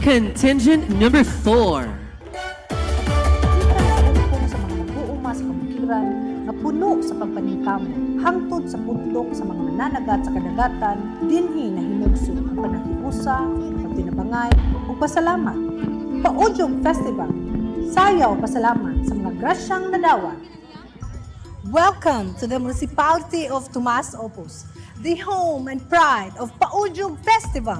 Contingent number 4. Kung sa mga nag-uuma sa kabukiran nga puno sa pagpaningkamo, hangtod sa pundok sa mga mananagat sa kadagatan, dinhi na hinugso ang panatipusa, pagtinabangay, o pasalamat. Paudyong Festival, sayaw pasalamat sa mga grasyang nadawat. Welcome to the Municipality of Tomas Opus, the home and pride of Paudyong Festival.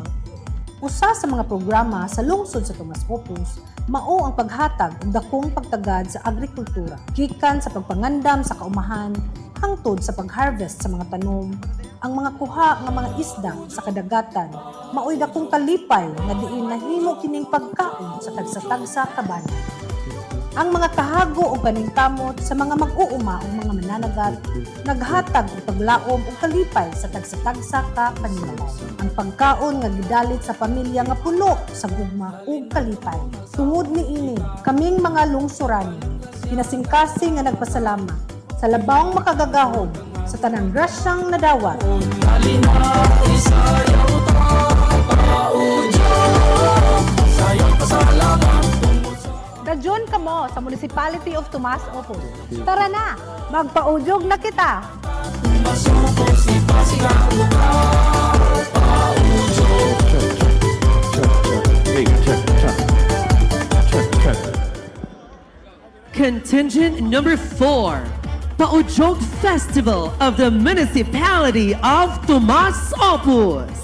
Usa sa mga programa sa lungsod sa Tomas Opus, mao ang paghatag og dakong pagtagad sa agrikultura, gikan sa pagpangandam sa kaumahan hangtod sa pag-harvest sa mga tanom. Ang mga kuha nga mga isda sa kadagatan maoy dakong kalipay nga diin nahimo kining pagkaon sa tagsa-tagsa kabanan. Ang mga kahago o paningkamot sa mga mag-uuma o mga mananagat, naghatag o paglaom o kalipay sa tagsa-tagsa ka panilaw. Ang pagkaon nga gidalit sa pamilya nga puno sa gugma o kalipay. Tungod ni ini, kaming mga lungsurani, kinasingkasing nga nagpasalamat sa labawang makagagahom sa tanang grasyang nadawat. Dadyon ka mo sa Municipality of Tomas Opus. Tara na, magpaudyog na kita! Contingent number 4. Paudyog Festival of the Municipality of Tomas Opus.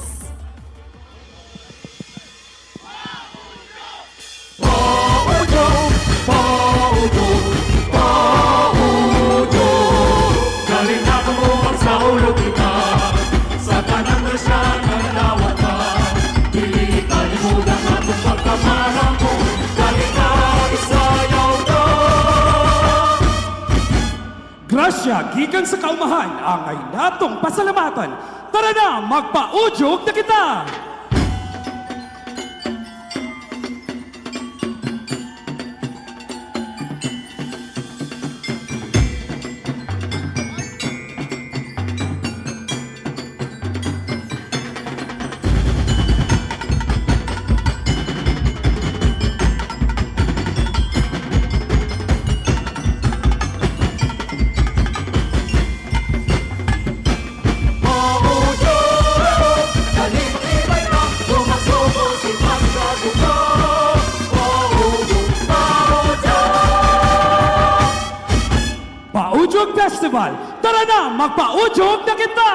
Grasya, gikan sa kaumahan, ang ay natong pasalamatan. Tara na, magpaudyog na kita! Paudyog Festival, tara na, magpaudyog na kita!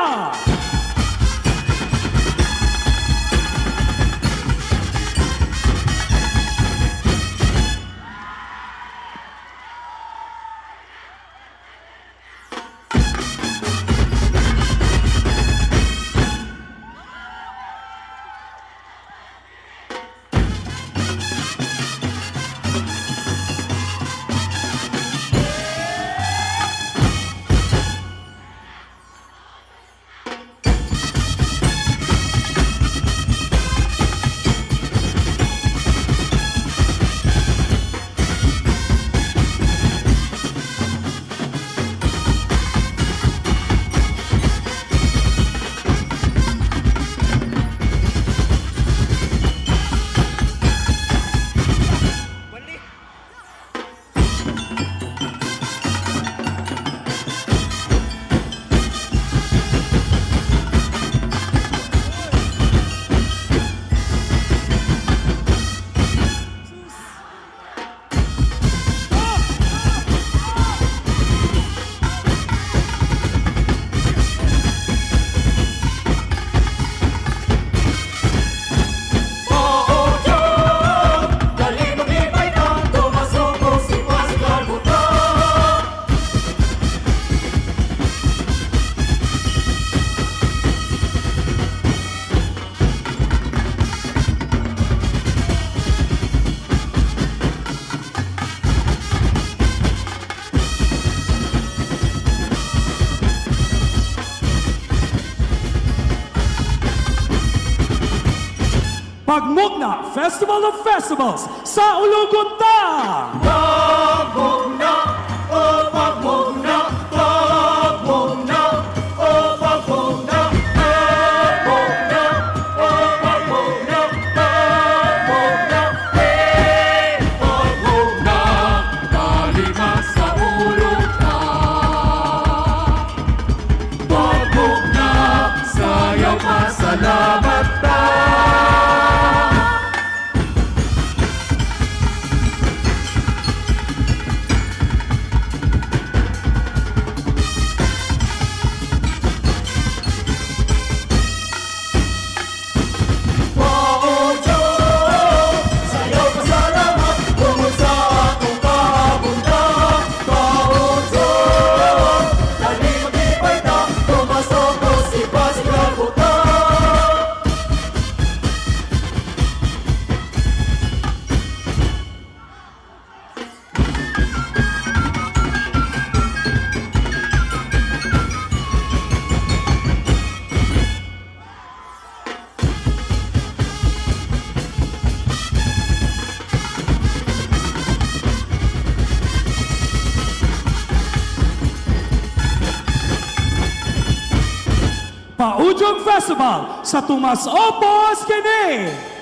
Pagmugna Festival of Festivals sa Ulugunta! Pagmugna, oh pagmugna, pagmugna, oh pagmugna, pagmugna, oh pagmugna, pagmugna. Paujong Festival sa Tomas Opos kini.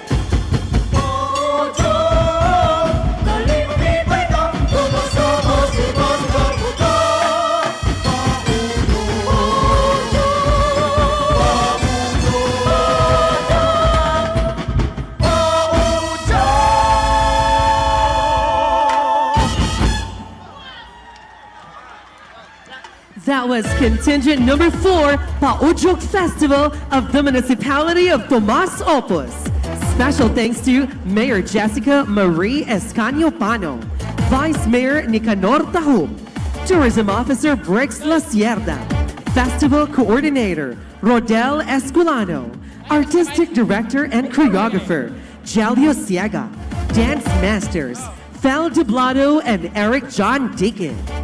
That was contingent number 4, Paujok Festival of the Municipality of Tomas Opos. Special thanks to Mayor Jessica Marie Escanio Pano, Vice Mayor Nicanor Tahub, Tourism Officer Brix La Sierda, Festival Coordinator Rodel Esculano, Artistic Director and Choreographer Jalio Siega, Dance Masters Fel Dublado and Eric John Deacon.